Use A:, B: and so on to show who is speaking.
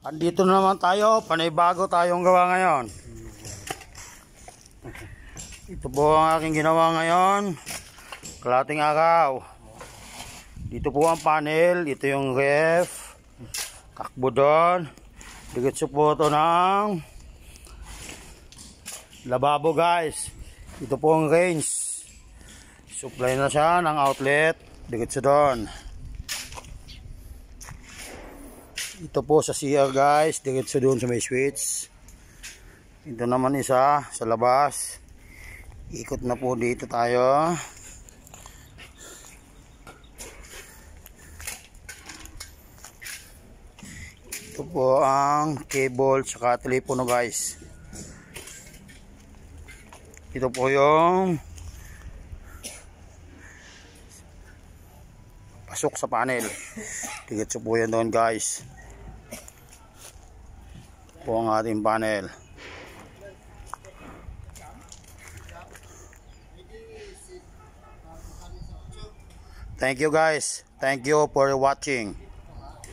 A: Andito na naman tayo, panibago tayong gawa ngayon. Ito po ang aking ginawa ngayon. Kalating araw. Dito po ang panel, ito yung ref. Takbo doon. Diretso po ito ng lababo guys. Ito po ang range. Supply na siya ng outlet. Diretso doon. Ito po sa CR guys, diretso doon sa may switch. Ito naman isa sa labas. Ikot na po dito tayo. Ito po ang cable tsaka telepono guys. Ito po yung pasok sa panel. Diretso po yan doon guys. Po ang ating panel. Thank you guys. Thank you for watching.